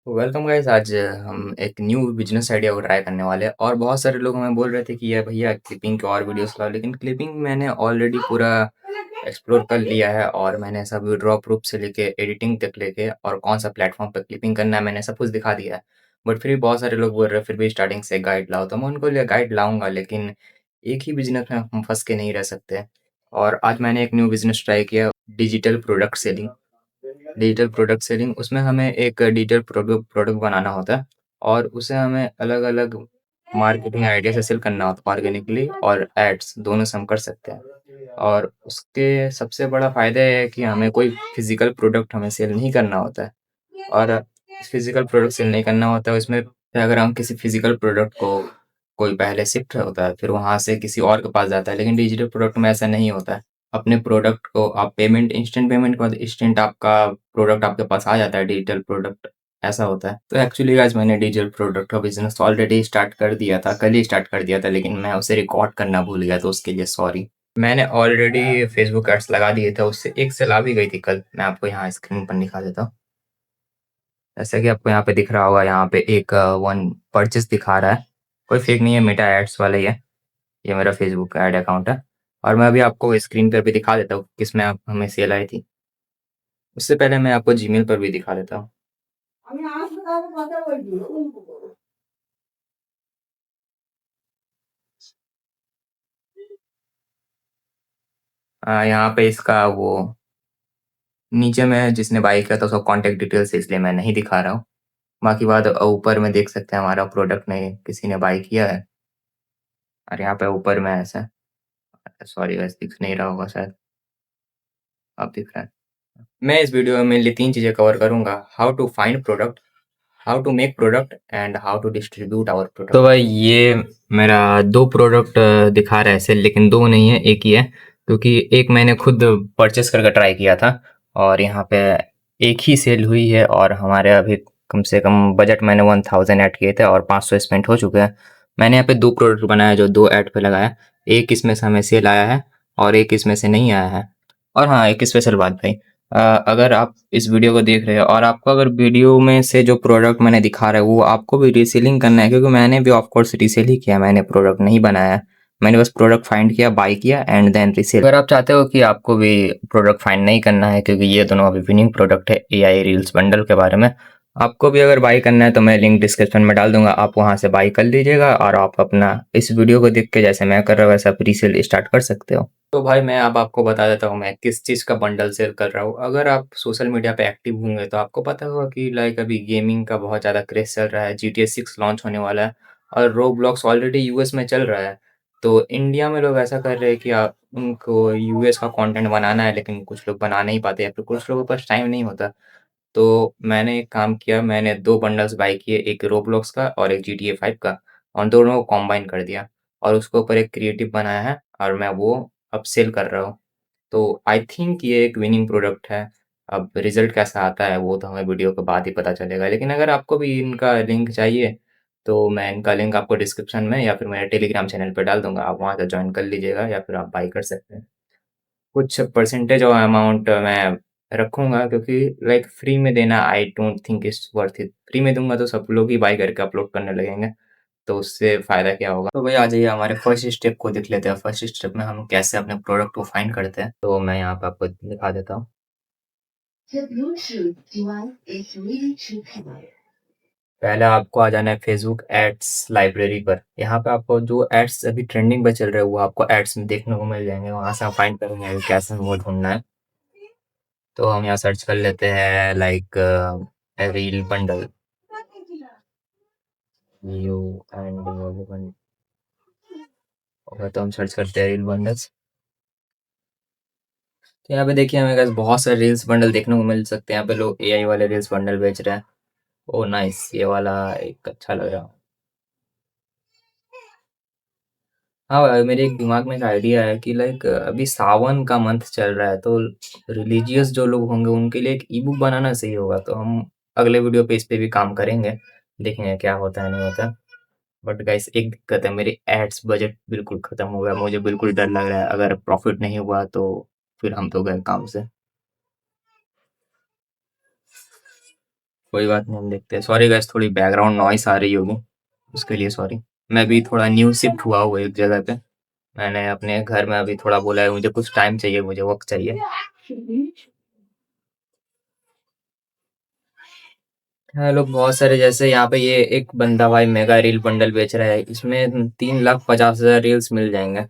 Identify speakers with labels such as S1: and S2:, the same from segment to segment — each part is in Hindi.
S1: Welcome guys. आज हम एक न्यू बिजनेस आइडिया को ट्राई करने वाले हैं और बहुत सारे लोग हमें बोल रहे थे कि ये भैया क्लिपिंग के और वीडियोस लाओ, लेकिन क्लिपिंग मैंने ऑलरेडी पूरा एक्सप्लोर कर लिया है और मैंने सब ड्रॉ प्रूफ से लेके एडिटिंग तक लेके और कौन सा प्लेटफॉर्म पर क्लिपिंग करना है मैंने सब कुछ दिखा दिया है। बट फिर भी बहुत सारे लोग बोल रहे हैं फिर भी स्टार्टिंग से गाइड लाओ, तो मैं उनको लिए गाइड लाऊंगा, लेकिन एक ही बिजनेस में हम फंस के नहीं रह सकते। और आज मैंने एक न्यू बिजनेस ट्राई किया, digital product selling. Digital product selling, उसमें हमें एक डिजिटल प्रोडक्ट प्रोडक्ट बनाना होता है और उसे हमें अलग-अलग मार्केटिंग आइडिया से सेल करना होता है, ऑर्गेनिकली और एड्स दोनों से हम कर सकते हैं। और उसके सबसे बड़ा फ़ायदा ये है कि हमें कोई फ़िज़िकल प्रोडक्ट हमें सेल नहीं करना होता है। और फ़िज़िकल प्रोडक्ट सेल नहीं करना होता है उसमें, अगर हम किसी फ़िज़िकल प्रोडक्ट को कोई पहले शिफ्ट होता है, फिर वहाँ से किसी और के पास जाता है, लेकिन डिजिटल प्रोडक्ट में ऐसा नहीं होता है। अपने प्रोडक्ट को आप पेमेंट इंस्टेंट पेमेंट के बाद इंस्टेंट आपका प्रोडक्ट आपके पास आ जाता है, डिजिटल प्रोडक्ट ऐसा होता है। तो एक्चुअली गाइस मैंने डिजिटल प्रोडक्ट का बिज़नेस ऑलरेडी स्टार्ट कर दिया था, कल ही स्टार्ट कर दिया था, लेकिन मैं उसे रिकॉर्ड करना भूल गया, तो उसके लिए सॉरी। मैंने ऑलरेडी फेसबुक एड्स लगा दिए थे, उससे एक सेल आ भी गई थी कल। मैं आपको यहाँ स्क्रीन पर दिखा देता हूँ। जैसे कि आपको यहाँ पे दिख रहा होगा, यहाँ पे एक वन परचेस दिखा रहा है। कोई फेक नहीं है, मेटा एड्स वाला ही है। ये मेरा फेसबुक का ऐड अकाउंट है और मैं अभी आपको स्क्रीन पर भी दिखा देता हूँ किसमें आप हमें सेल आई थी। उससे पहले मैं आपको जीमेल पर भी दिखा देता हूँ। यहाँ पे इसका वो नीचे में जिसने बाय किया था उसका कॉन्टैक्ट डिटेल्स है, इसलिए मैं नहीं दिखा रहा हूँ। बाकी बात ऊपर में देख सकते हैं, हमारा प्रोडक्ट ने किसी ने बाय किया है और यहाँ पे ऊपर में ऐसा, सॉरी गाइस दिख नहीं रहा होगा शायद, अब दिख रहा है। मैं इस वीडियो में मेनली 3 चीज़ें कवर करूँगा, how to find product, how to make product and how to distribute our product. तो भाई ये मेरा 2 प्रोडक्ट दिखा रहा है सेल, लेकिन 2 नहीं है, 1 ही है, क्योंकि एक मैंने खुद परचेस करके ट्राई किया था और यहाँ पे एक ही सेल हुई है और हमारे अभी कम से कम बजट मैंने 1000 ऐड किए थे और 500 स्पेंड हो चुके हैं। मैंने यहाँ पे 2 प्रोडक्ट बनाया जो 2 ऐड पे लगाया। एक इसमें से हमें सेल आया है और एक इसमें से नहीं आया है। और हाँ, एक स्पेशल बात भाई, अगर आप इस वीडियो को देख रहे हो और आपको अगर वीडियो में से जो प्रोडक्ट मैंने दिखा रहा है वो आपको भी रीसेलिंग करना है, क्योंकि मैंने भी ऑफ कोर्स रीसेल ही किया, मैंने प्रोडक्ट नहीं बनाया है। मैंने बस प्रोडक्ट फाइंड किया, बाय किया एंड देन रीसेल। अगर आप चाहते हो कि आपको भी प्रोडक्ट फाइंड नहीं करना है, क्योंकि ये दोनों अभी विनिंग प्रोडक्ट है एआई रील्स बंडल के बारे में, आपको भी अगर बाय करना है तो मैं लिंक डिस्क्रिप्शन में डाल दूंगा, आप वहां से बाय कर लीजिएगा और आप अपना इस वीडियो को देख के जैसे मैं कर रहा हूँ वैसे आप रीसेल स्टार्ट कर सकते हो। तो भाई मैं अब आपको बता देता हूँ मैं किस चीज़ का बंडल सेल कर रहा हूँ। अगर आप सोशल मीडिया पे एक्टिव होंगे तो आपको पता होगा कि लाइक अभी गेमिंग का बहुत ज़्यादा क्रेज़ चल रहा है, जीटीए 6 लॉन्च होने वाला है और रोब्लॉक्स ऑलरेडी यूएस में चल रहा है। तो इंडिया में लोग ऐसा कर रहे हैं कि उनको यूएस का कंटेंट बनाना है, लेकिन कुछ लोग बना नहीं पाते या फिर कुछ लोगों के पास टाइम नहीं होता। तो मैंने एक काम किया, मैंने 2 बंडल्स बाय किए, एक रोब्लॉक्स का और एक जीटीए 5 का, और दोनों को कॉम्बाइन कर दिया और उसके ऊपर एक क्रिएटिव बनाया है और मैं वो अब सेल कर रहा हूँ। तो आई थिंक ये एक विनिंग प्रोडक्ट है। अब रिज़ल्ट कैसा आता है वो तो हमें वीडियो के बाद ही पता चलेगा। लेकिन अगर आपको भी इनका लिंक चाहिए, तो मैं इनका लिंक आपको डिस्क्रिप्शन में या फिर मेरे टेलीग्राम चैनल पे डाल दूँगा। आप वहाँ से जॉइन कर लीजिएगा या फिर आप बाय कर सकते हैं। कुछ परसेंटेज और अमाउंट मैं रखूँगा, क्योंकि लाइक फ्री में देना I don't think it's worth it. Free में दूँगा तो सब लोग ही बाय करके अपलोड करने लगेंगे, तो उससे फ़ायदा क्या होगा? तो भई आ जाइए हमारे फर्स्ट स्टेप को देख लेते हैं। फर्स्ट स्टेप में हम कैसे अपने प्रोडक्ट को फाइंड करते हैं, तो मैं यहाँ पे आपको दिखा देता हूँ। पहले आपको आ जाना है फेसबुक एड्स लाइब्रेरी पर। यहाँ पे आपको जो एड्स अभी ट्रेंडिंग पे चल रहे हैं वो आपको एड्स में देखने को मिल जाएँगे। वहाँ से आप फाइंड करेंगे कि कैसे वो ढूँढना है। तो हम यहाँ सर्च कर लेते हैं like reel bundle, you and bundle होगा, तो हम सर्च करते हैं रील बंडल्स। तो यहाँ पे देखिए हमें गाइस बहुत सारे रील्स बंडल देखने को मिल सकते हैं। यहाँ पे लोग एआई वाले रील्स बंडल बेच रहे हैं। ओह नाइस, ये वाला एक अच्छा लग रहा है। हाँ भाई, मेरे एक दिमाग में एक आइडिया है कि लाइक अभी सावन का मंथ चल रहा है, तो रिलीजियस जो लोग होंगे उनके लिए एक ई बुक बनाना सही होगा। तो हम अगले वीडियो पे इस पे भी काम करेंगे, देखेंगे क्या होता है नहीं होता। बट गाइस एक दिक्कत है, मेरी एड्स बजट बिल्कुल खत्म हो गया, मुझे बिल्कुल डर लग रहा है अगर प्रॉफिट नहीं हुआ तो फिर हम तो गए काम से। कोई बात नहीं, हम देखते हैं। सॉरी गाइस, थोड़ी बैकग्राउंड नॉइस आ रही होगी, उसके लिए सॉरी। मैं भी थोड़ा न्यू शिफ्ट हुआ हूँ एक जगह पे। मैंने अपने घर में अभी थोड़ा बोला है, मुझे कुछ टाइम चाहिए, मुझे वक्त चाहिए। हाँ, लोग बहुत सारे, जैसे यहाँ पे ये एक बंदा भाई मेगा रील बंडल बेच रहा है, इसमें 3,50,000 रील्स मिल जाएंगे।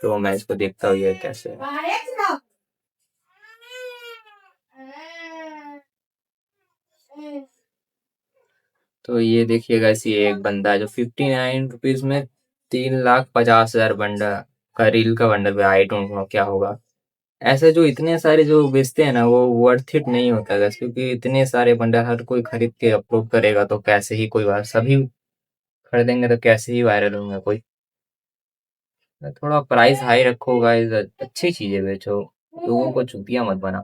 S1: तो मैं इसको देखता हूँ ये कैसे है। तो ये देखिएगा, ऐसी एक बंदा है जो 59 रुपीज में 3,50,000 बंडल का रील का बंडल पे, आई डोंट नो क्या होगा। ऐसे जो इतने सारे जो बेचते हैं ना, वो वर्थ इट नहीं होता है, क्योंकि इतने सारे बंडल हर कोई खरीद के अपलोड करेगा तो कैसे ही कोई बात, सभी खरीदेंगे तो कैसे ही वायरल होंगे कोई। थोड़ा प्राइस हाई रखो गाइस, अच्छी चीजें बेचो, लोगों को चूतिया मत बना।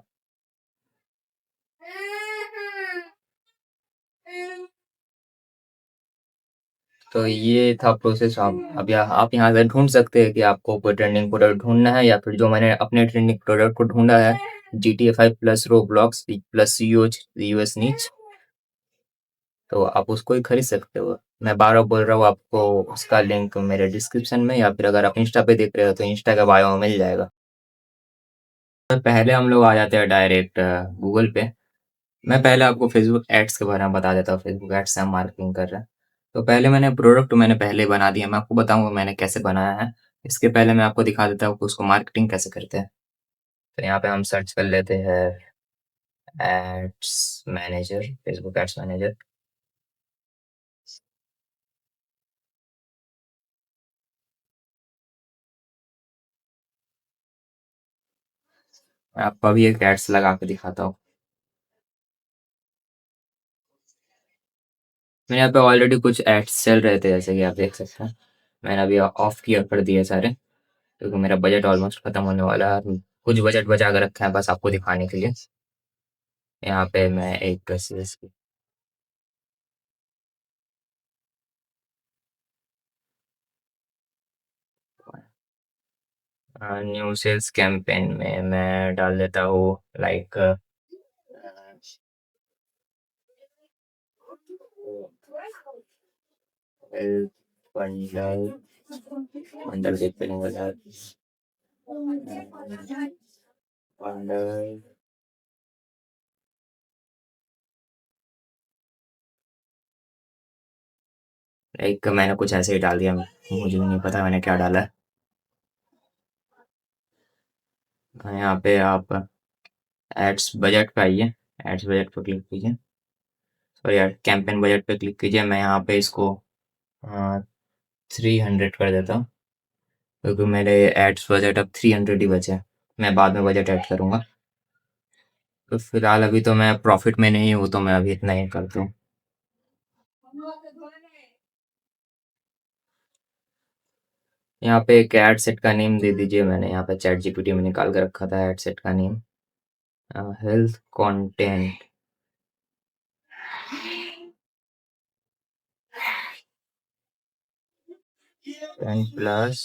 S1: तो ये था प्रोसेस। आप यहाँ से ढूंढ सकते हैं कि आपको कोई ट्रेंडिंग प्रोडक्ट ढूंढना है, या फिर जो मैंने अपने ट्रेंडिंग प्रोडक्ट को ढूंढा है, GTA 5 plus Roblox plus US नीच, तो आप उसको ही खरीद सकते हो। मैं बार बार बोल रहा हूँ आपको, उसका लिंक मेरे डिस्क्रिप्शन में, या फिर अगर आप इंस्टा पे देख रहे हो तो इंस्टा का बायो में मिल जाएगा। तो पहले हम लोग आ जाते हैं डायरेक्ट गूगल पे। मैं पहले आपको फेसबुक एड्स के बारे में बता देता हूँ, फेसबुक एड्स से हम मार्केटिंग कर रहे हैं। तो पहले मैंने पहले बना दिया, मैं आपको बताऊंगा मैंने कैसे बनाया है। इसके पहले मैं आपको दिखा देता हूँ कि उसको मार्केटिंग कैसे करते हैं। तो यहाँ पे हम सर्च कर लेते हैं ads manager, Facebook ads manager. मैं आपको अभी एक एड्स लगा के दिखाता हूँ। मेरे यहाँ पे ऑलरेडी कुछ एड्स चल रहे थे, जैसे कि आप देख सकते हैं। मैंने अभी ऑफ किया कर दिए सारे, क्योंकि मेरा बजट ऑलमोस्ट खत्म होने वाला है। कुछ बजट बचा के रखा है बस आपको दिखाने के लिए। यहाँ पे मैं एक ड्रेसेस न्यू सेल्स कैंपेन में मैं डाल देता हूँ, लाइक बंडल, बंडल देखते हैं बाजार, बंडल। लाइक मैंने कुछ ऐसे ही डाल दिया, मुझे भी नहीं पता मैंने क्या डाला है। यहाँ पे आप एड्स बजट पे आइए, एड्स बजट पे क्लिक कीजिए, सॉरी यार, कैंपेन बजट पे क्लिक कीजिए। मैं यहाँ पे इसको 300 कर देता हूँ, क्योंकि मेरे एड्स बजट अब 300 ही बचे हैं। मैं बाद में बजट ऐड करूँगा। तो फिलहाल अभी तो मैं प्रॉफिट में नहीं हूँ, तो मैं अभी इतना ही करता हूँ। यहाँ पे एक एड सेट का नेम दे दीजिए, मैंने यहाँ पे चैट जीपीटी में निकाल कर रखा था एड सेट का name, health content and plus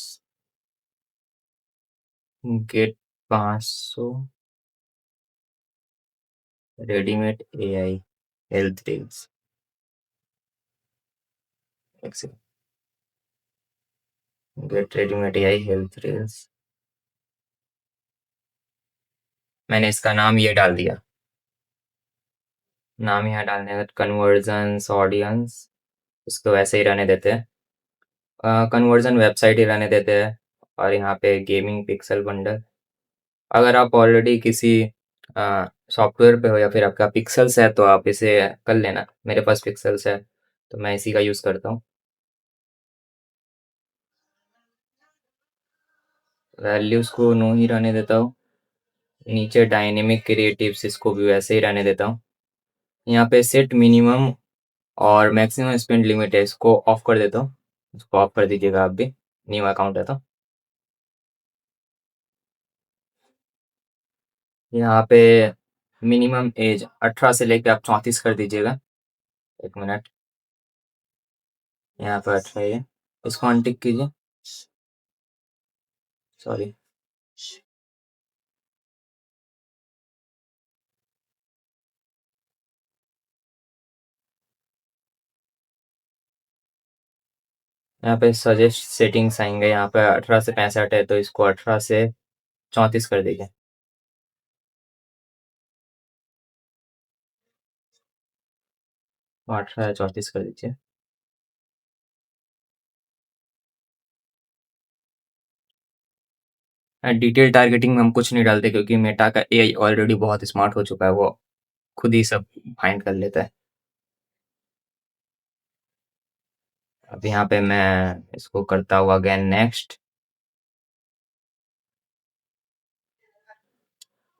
S1: get 500 readymade AI health reels. Get readymade AI health reels, मैंने इसका नाम ये डाल दिया। नाम यहाँ डालने का कन्वर्जन्स ऑडियंस, उसको वैसे ही रहने देते हैं, कन्वर्जन वेबसाइट ही रहने देते हैं। और यहाँ पे गेमिंग पिक्सल बंडल, अगर आप ऑलरेडी किसी सॉफ्टवेयर पे हो या फिर आपका पिक्सल्स है तो आप इसे कर लेना। मेरे पास पिक्सल्स है तो मैं इसी का यूज़ करता हूँ। वैल्यूज़ को नो ही रहने देता हूँ। नीचे डायनेमिक क्रिएटिव्स, इसको भी वैसे ही रहने देता हूँ। यहाँ पे सेट मिनिमम और मैक्सिमम स्पेंड लिमिट है, इसको ऑफ कर देता हूँ। इसको ऑफ कर दीजिएगा आप भी, न्यू अकाउंट है तो। यहाँ पे मिनिमम एज 18 से लेके आप 34 कर दीजिएगा। एक मिनट, यहाँ पर 18 है, इसको अनटिक कीजिए, सॉरी। यहाँ पे सजेस्ट सेटिंग्स आएंगे, यहाँ पे 18 से 65 है तो इसको 18 से 34 कर दीजिए। 18 या 34 कर दीजिए। डिटेल टारगेटिंग में हम कुछ नहीं डालते क्योंकि मेटा का एआई ऑलरेडी बहुत स्मार्ट हो चुका है, वो खुद ही सब फाइंड कर लेता है। अब यहाँ पे मैं इसको करता हुआ अगेन नेक्स्ट।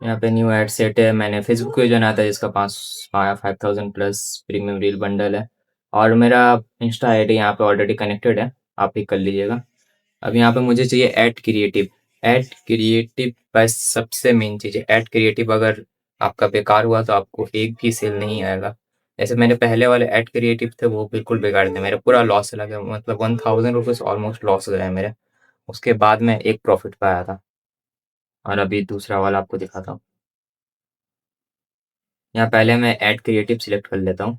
S1: यहाँ पे न्यू एड सेट है, मैंने फेसबुक पेज बनाया था जिसका 5000 प्लस प्रीमियम रील बंडल है, और मेरा इंस्टा आईडी यहाँ पे ऑलरेडी कनेक्टेड है, आप ही कर लीजिएगा। अब यहाँ पे मुझे चाहिए ऐड क्रिएटिव। ऐड क्रिएटिव बस सबसे मेन चीज़ है, ऐड क्रिएटिव अगर आपका बेकार हुआ तो आपको एक भी सेल नहीं आएगा। जैसे मेरे पहले वाले ऐड क्रिएटिव थे वो बिल्कुल बेकार थे, मेरा पूरा लॉस चला गया, मतलब 1000 रुपीज़ ऑलमोस्ट लॉस गया मेरे। उसके बाद मैं एक प्रॉफिट पाया था। और अभी दूसरा वाला आपको दिखाता हूँ। यहाँ पहले मैं ऐड क्रिएटिव सिलेक्ट कर लेता हूँ।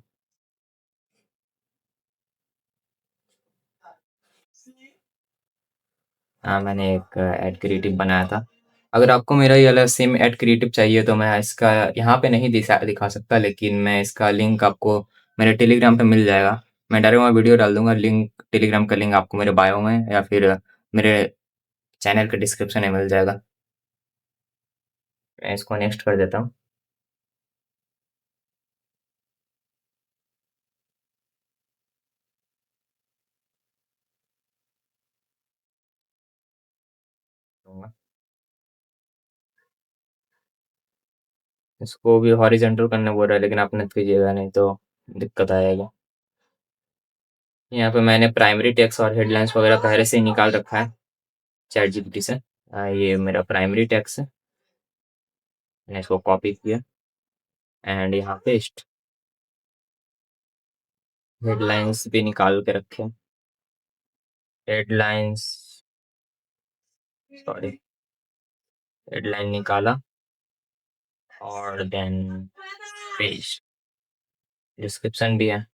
S1: हाँ, मैंने एक ऐड क्रिएटिव बनाया था। अगर आपको मेरा ये वाला सेम ऐड क्रिएटिव चाहिए तो मैं इसका यहाँ पे नहीं दिखा सकता, लेकिन मैं इसका लिंक आपको मेरे टेलीग्राम पे मिल जाएगा। मैं डायरेक्ट वहाँ वीडियो डाल दूंगा, लिंक टेलीग्राम का लिंक आपको मेरे बायो में या फिर मेरे चैनल के डिस्क्रिप्शन में मिल जाएगा। मैं इसको नेक्स्ट कर देता हूँ। इसको भी हॉरिजेंटल करने बोल रहा है, लेकिन आप मत कीजिएगा नहीं तो दिक्कत आएगा। यहाँ पे मैंने प्राइमरी टेक्स्ट और हेडलाइंस वगैरह पहले से ही निकाल रखा है चैट जीपीटी से। ये मेरा प्राइमरी टेक्स्ट है, मैंने इसको कॉपी किया एंड यहाँ पेस्ट। हेडलाइंस भी निकाल के रखे। हेडलाइंस, सॉरी, हेडलाइन निकाला और देन पेस्ट। डिस्क्रिप्शन भी है।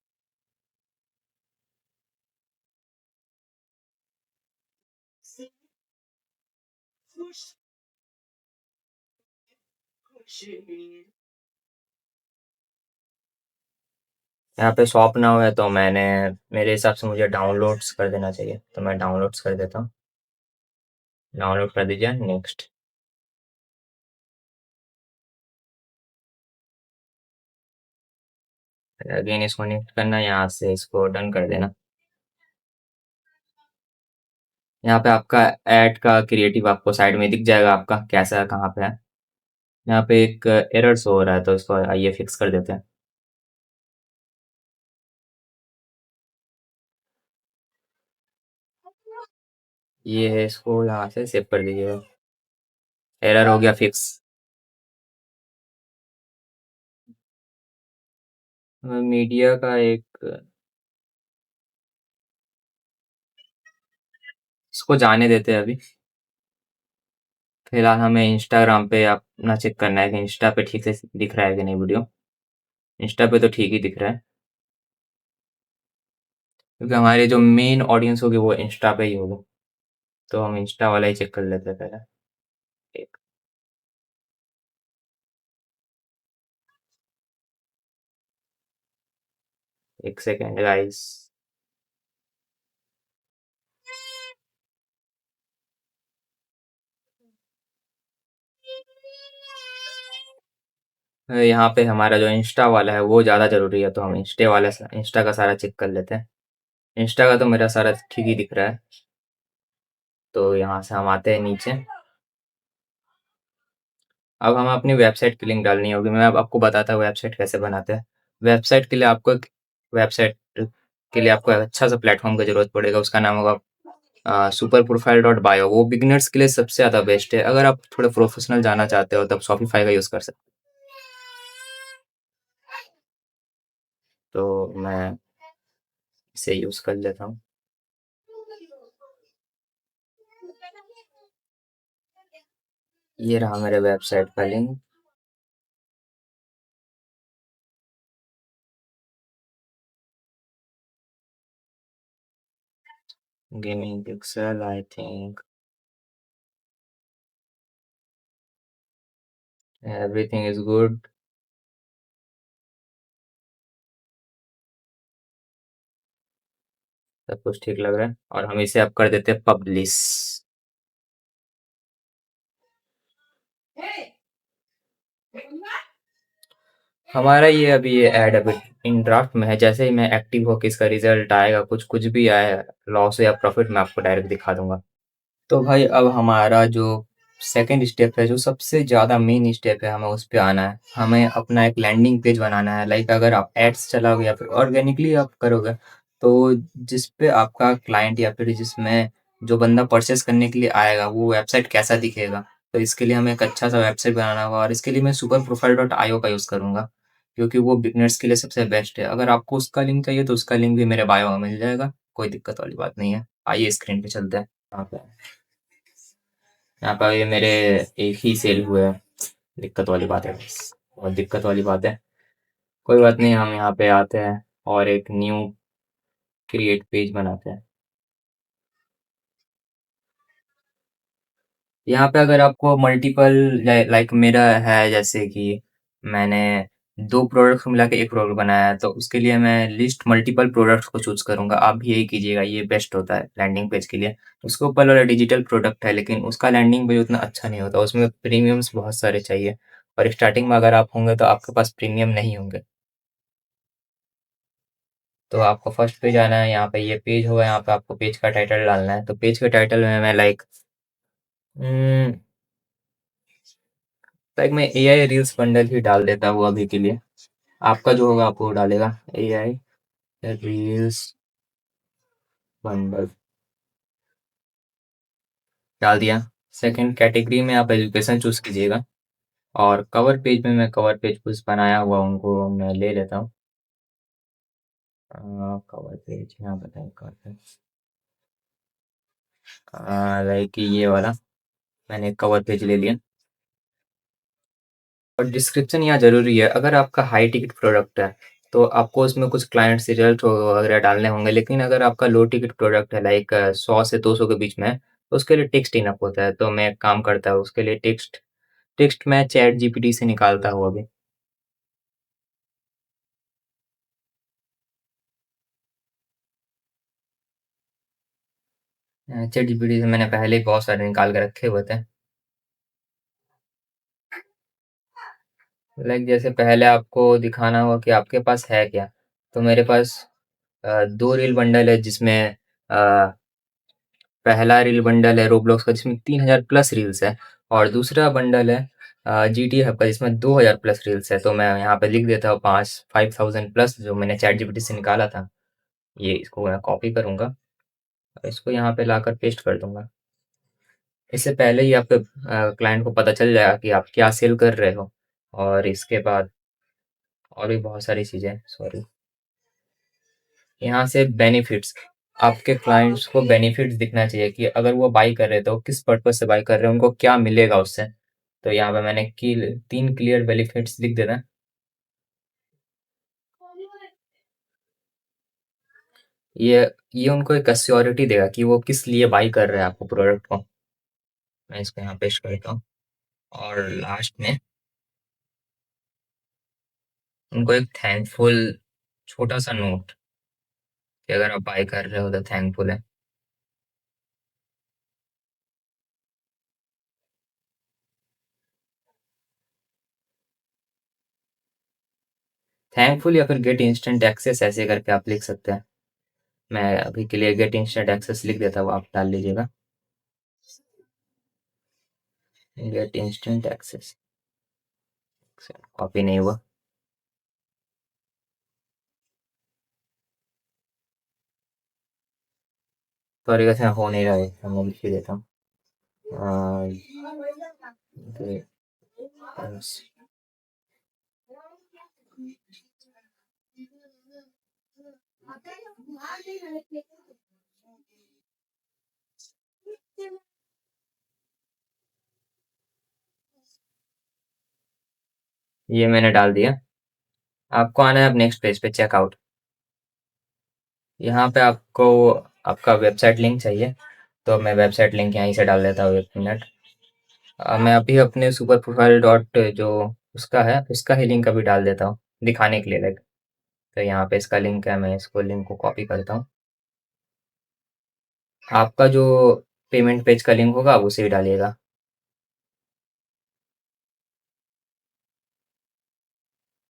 S1: यहाँ पे शॉप ना हुआ है तो मैंने, मेरे हिसाब से मुझे डाउनलोड्स कर देना चाहिए, तो मैं डाउनलोड्स कर देता हूँ। डाउनलोड कर दीजिए, नेक्स्ट। अगेन इसको नेक्स्ट करना, यहाँ से इसको डन कर देना। यहाँ पे आपका ऐड का क्रिएटिव आपको साइड में दिख जाएगा, आपका कैसा कहाँ पे है। यहाँ पे एक एरर शो हो रहा है तो इसको आइए फिक्स कर देते हैं। ये है, इसको यहाँ से सेव कर दीजिएगा। एरर हो गया फिक्स। मीडिया का एक, इसको जाने देते हैं अभी। फिलहाल हमें इंस्टाग्राम पे अपना चेक करना है कि इंस्टा पे ठीक से दिख रहा है कि नहीं वीडियो। इंस्टा पे तो ठीक ही दिख रहा है, क्योंकि हमारी जो मेन ऑडियंस होगी वो इंस्टा पे ही होगी। तो हम इंस्टा वाला ही चेक कर लेते हैं पहले। एक, एक सेकेंड गाइस। यहाँ पे हमारा जो इंस्टा वाला है वो ज़्यादा ज़रूरी है, तो हम इंस्टा का सारा चेक कर लेते हैं। इंस्टा का तो मेरा सारा ठीक ही दिख रहा है। तो यहाँ से हम आते हैं नीचे। अब हमें अपनी वेबसाइट की लिंक डालनी होगी। मैं अब आपको बताता हूँ वेबसाइट कैसे बनाते हैं। वेबसाइट के लिए आपको वेबसाइट के लिए आपको एक अच्छा सा प्लेटफॉर्म की ज़रूरत पड़ेगा। उसका नाम होगा सुपर प्रोफाइल डॉट बायो। वो बिगिनर्स के लिए सबसे ज़्यादा बेस्ट है। अगर आप थोड़ा प्रोफेशनल जाना चाहते हो तब शॉपिफाई का यूज़ कर सकते हो। तो मैं इसे यूज़ कर लेता हूँ। ये रहा मेरे वेबसाइट का link. Gaming Pixel, I think everything is good. सब कुछ ठीक लग रहा है और हम इसे अब कर देते हैं पब्लिश। हमारा ये अभी ये ऐड अभी इन ड्राफ्ट में है। जैसे ही मैं एक्टिव होकर इसका रिजल्ट आएगा, कुछ कुछ भी आए, लॉस या प्रॉफिट, मैं आपको डायरेक्ट दिखा दूंगा। तो भाई अब हमारा जो सेकंड स्टेप है, जो सबसे ज़्यादा मेन स्टेप है, हमें उस पे आना है। हमें अपना एक लैंडिंग पेज बनाना है। लाइक अगर आप एड्स चलाओगे या फिर ऑर्गेनिकली आप करोगे, तो जिस पे आपका क्लाइंट या फिर जिसमें जो बंदा परचेस करने के लिए आएगा, वो वेबसाइट कैसा दिखेगा। तो इसके लिए हमें एक अच्छा सा वेबसाइट बनाना होगा और इसके लिए मैं सुपर प्रोफाइल डॉट आईओ का यूज़ करूँगा, क्योंकि वो बिगनर्स के लिए सबसे बेस्ट है। अगर आपको उसका लिंक चाहिए तो उसका लिंक भी मेरे बायो में मिल जाएगा, कोई दिक्कत वाली बात नहीं है। आइए स्क्रीन पे चलते हैं। यहाँ पे यहाँ पर ये मेरे एक ही सेल हुए हैं। दिक्कत वाली बात है बस, बहुत दिक्कत वाली बात है। कोई बात नहीं, हम यहाँ पे आते हैं और एक न्यू क्रिएट पेज बनाते हैं। यहाँ पे अगर आपको मल्टीपल, लाइक मेरा है, जैसे कि मैंने दो प्रोडक्ट्स को मिला के एक प्रोडक्ट बनाया है, तो उसके लिए मैं लिस्ट मल्टीपल प्रोडक्ट्स को चूज करूंगा। आप भी यही कीजिएगा, ये बेस्ट होता है लैंडिंग पेज के लिए। उसके ऊपर वाला डिजिटल प्रोडक्ट है, लेकिन उसका लैंडिंग पेज उतना अच्छा नहीं होता, उसमें प्रीमियम्स बहुत सारे चाहिए और स्टार्टिंग में अगर आप होंगे तो आपके पास प्रीमियम नहीं होंगे। तो आपको फर्स्ट पेज आना है, यहाँ पे ये पेज होगा, यहाँ पे आपको पेज का टाइटल डालना है। तो पेज के टाइटल में मैं लाइक मैं एआई रील्स बंडल ही डाल देता हूँ अभी के लिए। आपका जो होगा आप वो डालेगा, एआई रील्स बंडल डाल दिया। सेकंड कैटेगरी में आप एजुकेशन चूज कीजिएगा और कवर पेज में मैं कवर पेज कुछ बनाया हुआ उनको मैं ले लेता हूँ। कवर पेज यहाँ बताए, कवर पेज लाइक ये वाला मैंने कवर पेज ले लिया। और डिस्क्रिप्शन यहाँ ज़रूरी है। अगर आपका हाई टिकट प्रोडक्ट है, तो आपको उसमें कुछ क्लाइंट से रिजल्ट वगैरह डालने होंगे, लेकिन अगर आपका लो टिकट प्रोडक्ट है, लाइक 100 से 200 के बीच में है, तो उसके लिए टेक्स्ट इनफ होता है। तो मैं एक काम करता हूँ, उसके लिए टेक्स्ट टेक्स्ट मैं चैट जीपीटी से निकालता हूँ अभी। चैट जीपीटी से मैंने पहले ही बहुत सारे निकाल के रखे हुए थे। लाइक जैसे पहले आपको दिखाना होगा कि आपके पास है क्या। तो मेरे पास दो रील बंडल है, जिसमें अ, पहला रील बंडल है रोब्लॉक्स का, जिसमें 3000 प्लस रील्स है, और दूसरा बंडल है जी टी हब का, जिसमें 2000 प्लस रील्स है। तो मैं यहाँ पे लिख देता हूँ 5000 प्लस, जो मैंने चैट जीपीटी से निकाला था। ये इसको मैं कॉपी करूंगा और इसको यहाँ पे लाकर पेस्ट कर दूंगा। इससे पहले ही आपके क्लाइंट को पता चल जाएगा कि आप क्या सेल कर रहे हो। और इसके बाद और भी बहुत सारी चीज़ें, सॉरी, यहाँ से बेनिफिट्स, आपके क्लाइंट्स को बेनिफिट्स दिखना चाहिए कि अगर वो बाई कर रहे हैं तो किस पर्पज से बाई कर रहे हैं, उनको क्या मिलेगा उससे। तो यहाँ पे मैंने की 3 क्लियर बेनिफिट्स लिख देना। ये ये उनको एक अश्योरिटी देगा कि वो किस लिए बाई कर रहे हैं आपको प्रोडक्ट को। मैं इसको यहाँ पेस्ट करता हूँ और लास्ट में उनको एक थैंकफुल छोटा सा नोट, कि अगर आप बाई कर रहे हो तो थैंकफुल है। थैंकफुल या फिर गेट इंस्टेंट एक्सेस, ऐसे करके आप लिख सकते हैं। मैं अभी के लिए गेट इंस्टेंट एक्सेस लिख देता हूँ, आप डाल लीजिएगा गेट इंस्टेंट एक्सेस। कॉपी नहीं हुआ। सॉरी कैसे हो नहीं रहा है, मैं लिख ही देता हूँ। आ, ये ये मैंने डाल दिया। आपको आना है अब नेक्स्ट पेज पे, चेकआउट। यहाँ पे आपको आपका वेबसाइट लिंक चाहिए, तो मैं वेबसाइट लिंक यहीं से डाल देता हूँ, 1 मिनट। मैं अभी अपने सुपर प्रोफाइल डॉट जो उसका है, उसका ही लिंक अभी डाल देता हूँ, दिखाने के लिए लाइक। तो यहाँ पे इसका लिंक है, मैं इसको लिंक को कॉपी करता हूँ। आपका जो पेमेंट पेज का लिंक होगा, आप उसे भी डालिएगा।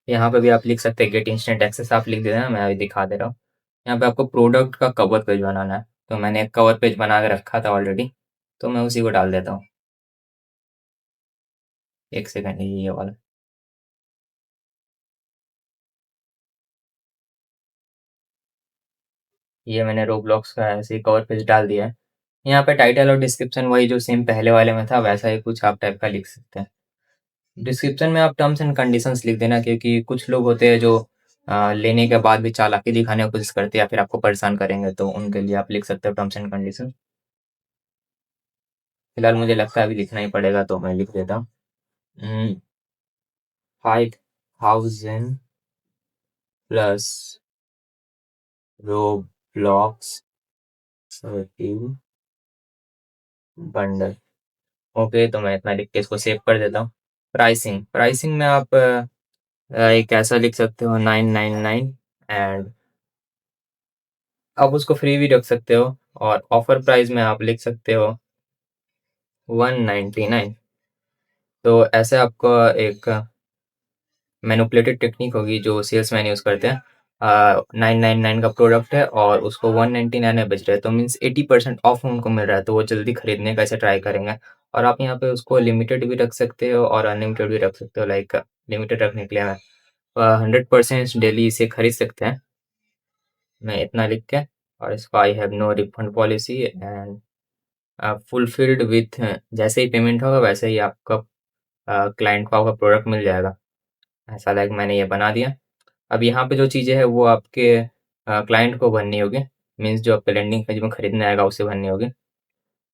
S1: यहाँ पे भी आप लिख सकते हैं गेट इंस्टेंट एक्सेस, आप लिख देना, मैं अभी दिखा दे रहा हूँ। यहाँ पे आपको प्रोडक्ट का कवर पेज बनाना है, तो मैंने एक कवर पेज बना के रखा था ऑलरेडी, तो मैं उसी को डाल देता हूँ। एक सेकंड, ये वाला। ये मैंने रोब्लॉक्स का ऐसे ही कवर पेज डाल दिया है। यहाँ पे टाइटल और डिस्क्रिप्शन वही जो सेम पहले वाले में था, वैसा ही कुछ आप टाइप का लिख सकते हैं। डिस्क्रिप्शन में आप टर्म्स एंड कंडीशंस लिख देना, क्योंकि कुछ लोग होते हैं जो लेने के बाद भी चालाकी दिखाने की कोशिश करते हैं या फिर आपको परेशान करेंगे, तो उनके लिए आप लिख सकते हो टर्म्स एंड कंडीशन। फिलहाल मुझे लगता है अभी लिखना ही पड़ेगा, तो मैं लिख देता हूँ। 5,000 प्लस रो ब्लॉक्स बंडल। ओके, तो मैं इतना लिख के इसको सेव कर देता हूँ। प्राइसिंग प्राइसिंग में आप एक ऐसा लिख सकते हो, 999, एंड आप उसको फ्री भी रख सकते हो, और ऑफर प्राइस में आप लिख सकते हो 199। तो ऐसे आपको एक मैनिपुलेटेड टेक्निक होगी जो सेल्समैन यूज़ करते हैं। 999 का प्रोडक्ट है और उसको 199 में बेच रहे हैं, तो मीन्स 80% ऑफ उनको मिल रहा है, तो वो जल्दी खरीदने का ऐसे ट्राई करेंगे। और आप यहाँ पे उसको लिमिटेड भी रख सकते हो और अनलिमिटेड भी रख सकते हो। लाइक लिमिटेड रखने के लिए 100% डेली इसे खरीद सकते हैं, मैं इतना लिख के। और इसको I have no refund policy and fulfilled with, जैसे ही पेमेंट होगा वैसे ही आपका क्लाइंट को आपका प्रोडक्ट मिल जाएगा। ऐसा लाइक मैंने ये बना दिया। अब यहाँ पे जो चीज़ें हैं वो आपके क्लाइंट को भरनी होगी, मीन्स जो आपके लैंडिंग पेज में खरीदने आएगा उसे भरनी होगी,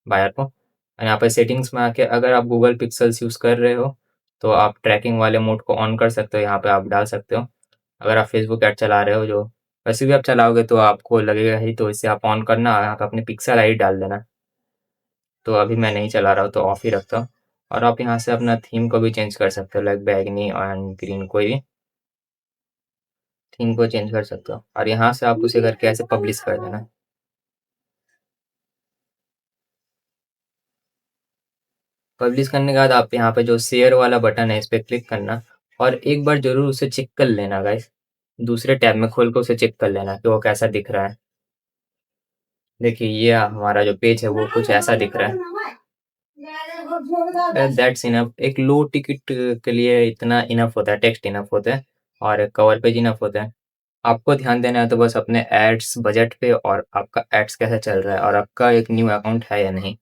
S1: बायर को। और यहाँ पे सेटिंग्स में आके अगर आप गूगल पिक्सेल्स यूज़ कर रहे हो, तो आप ट्रैकिंग वाले मोड को ऑन कर सकते हो, यहाँ पे आप डाल सकते हो। अगर आप फेसबुक ऐड चला रहे हो, जो वैसे भी आप चलाओगे तो आपको लगेगा ही, तो इसे आप ऑन करना, यहाँ पे अपने पिक्सल आईडी डाल देना। तो अभी मैं नहीं चला रहा हूँ तो ऑफ ही रखता हूँ। और आप यहाँ से अपना थीम को भी चेंज कर सकते हो, लाइक बैगनी एंड ग्रीन, कोई भी थीम को चेंज कर सकते हो। और यहाँ से आप उसे करके ऐसे पब्लिश कर देना। पब्लिश करने के बाद आप यहाँ पे जो शेयर वाला बटन है, इस पे क्लिक करना, और एक बार ज़रूर उसे चेक कर लेना गाइस। दूसरे टैब में खोल के उसे चेक कर लेना कि वो कैसा दिख रहा है। देखिए ये हमारा जो पेज है वो कुछ ऐसा दिख रहा है। That's enough. एक लो टिकट के लिए इतना इनफ होता है, टेक्स्ट इनफ होता है, और एक कवर पेज इनफ होता है। आपको ध्यान देना है तो बस अपने एड्स बजट पे, और आपका एड्स कैसे चल रहा है, और आपका एक न्यू अकाउंट है या नहीं।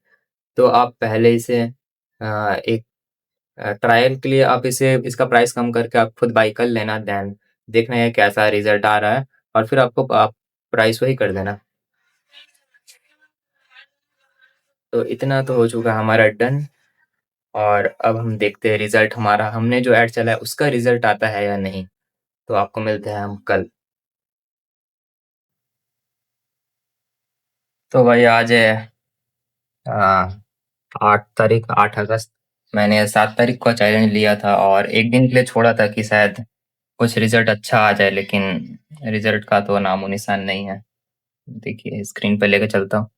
S1: तो आप पहले इसे एक ट्रायल के लिए आप इसे, इसका प्राइस कम करके आप खुद बाई कर लेना, देन देखना है कैसा रिजल्ट आ रहा है, और फिर आपको आप प्राइस वही कर देना। तो इतना तो हो चुका है हमारा डन। और अब हम देखते हैं रिजल्ट, हमारा हमने जो ऐड चला है उसका रिजल्ट आता है या नहीं। तो आपको मिलते हैं हम कल। तो भाई आज है 8 तारीख, 8 अगस्त। मैंने 7 तारीख को चैलेंज लिया था और एक दिन के लिए छोड़ा था कि शायद कुछ रिजल्ट अच्छा आ जाए, लेकिन रिजल्ट का तो नामो निशान नहीं है। देखिए स्क्रीन पे लेके चलता हूँ।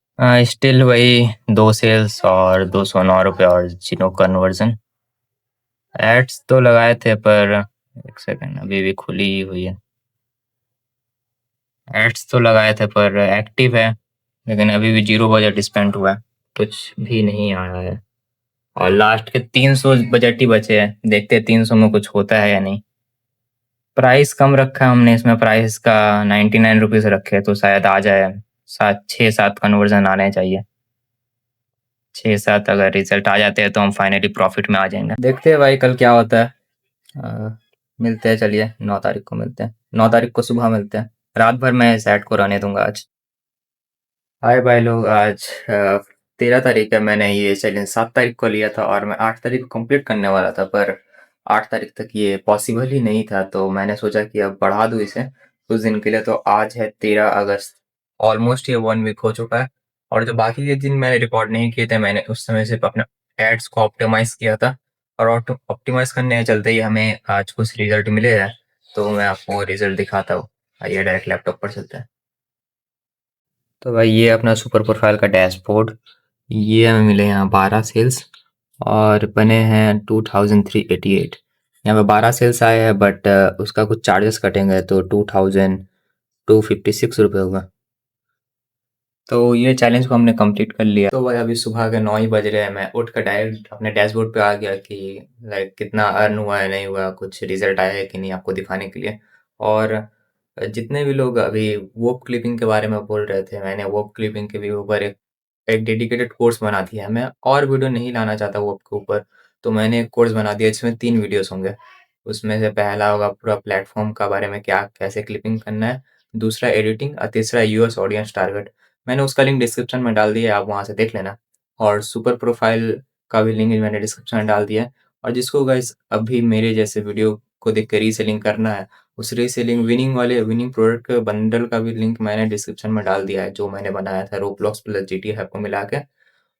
S1: स्टिल वही 2 सेल्स और 209 रुपये और 0 कन्वर्जन। एड्स तो लगाए थे, पर एक सेकंड, अभी भी खुली ही हुई है। एड्स तो लगाए थे पर एक्टिव है, लेकिन अभी भी 0 बजट स्पेंड हुआ है, कुछ भी नहीं आया है। और लास्ट के 300 बजट ही बचे हैं, देखते हैं 300 में कुछ होता है या नहीं। प्राइस कम रखा है हमने इसमें, प्राइस का 99 रुपीज़ रखे, तो शायद आ जाए। 6-7 कन्वर्जन आने चाहिए। 6-7 अगर रिजल्ट आ जाते हैं तो हम फाइनली प्रॉफिट में आ जाएंगे। देखते हैं भाई कल क्या होता है। मिलते हैं, चलिए 9 तारीख को मिलते हैं, 9 तारीख को सुबह मिलते हैं। रात भर मैं इस ऐड को रहने दूंगा आज। हाय भाई लोग, आज 13 तारीख है। मैंने ये चैलेंज 7 तारीख को लिया था और मैं 8 तारीख को कंप्लीट करने वाला था, पर 8 तारीख तक ये पॉसिबल ही नहीं था, तो मैंने सोचा कि अब बढ़ा दूँ इसे कुछ दिन के लिए। तो आज है 13 अगस्त, ऑलमोस्ट ये 1 वीक हो चुका है और जो बाकी के दिन मैंने रिकॉर्ड नहीं किए थे, मैंने उस समय सिर्फ़ अपना एड्स को ऑप्टिमाइज़ किया था और ऑप्टिमाइज़ करने के चलते ही हमें आज कुछ रिज़ल्ट मिले हैं, तो मैं आपको रिज़ल्ट दिखाता हूँ। आइए डायरेक्ट लैपटॉप पर चलते हैं। तो भाई ये अपना सुपर प्रोफाइल का डैशबोर्ड, ये हमें मिले यहाँ 12 सेल्स और बने हैं 2388। यहाँ पे 12 सेल्स आए हैं बट उसका कुछ चार्जेस कटेंगे तो 2256 रुपये होगा। तो ये चैलेंज को हमने कंप्लीट कर लिया। तो भाई अभी सुबह के 9 ही बज रहे हैं, मैं उठ कर डायरेक्ट अपने डैशबोर्ड पे आ गया कि लाइक कितना अर्न हुआ है, नहीं हुआ, कुछ रिजल्ट आया है कि नहीं आपको दिखाने के लिए। और जितने भी लोग अभी वोप क्लिपिंग के बारे में बोल रहे थे, मैंने वोप क्लिपिंग के भी ऊपर एक डेडिकेटेड कोर्स बना दिया है। मैं और वीडियो नहीं लाना चाहता वोप के ऊपर, तो मैंने एक कोर्स बना दिया जिसमें 3 वीडियोज़ होंगे। उसमें से पहला होगा पूरा प्लेटफ़ॉर्म का बारे में, क्या कैसे क्लिपिंग करना है, दूसरा एडिटिंग और तीसरा यूएस ऑडियंस टारगेट। मैंने उसका लिंक डिस्क्रिप्शन में डाल दिया है, आप वहाँ से देख लेना। और सुपर प्रोफाइल का भी लिंक मैंने डिस्क्रिप्शन में डाल दिया है। और जिसको गाइस अभी मेरे जैसे वीडियो को देख के रीसेलिंग करना है, उस रीसेलिंग विनिंग प्रोडक्ट के बंडल का भी लिंक मैंने डिस्क्रिप्शन में डाल दिया है, जो मैंने बनाया था रोब्लॉक्स प्लस जीटी हब को मिला के।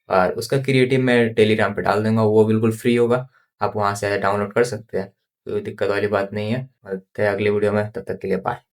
S1: और उसका क्रिएटिव मैं टेलीग्राम पे डाल दूंगा, वो बिल्कुल फ्री होगा, आप वहाँ से डाउनलोड कर सकते हैं। कोई दिक्कत वाली बात नहीं है। मिलते हैं अगली वीडियो में, तब तक के लिए बाय।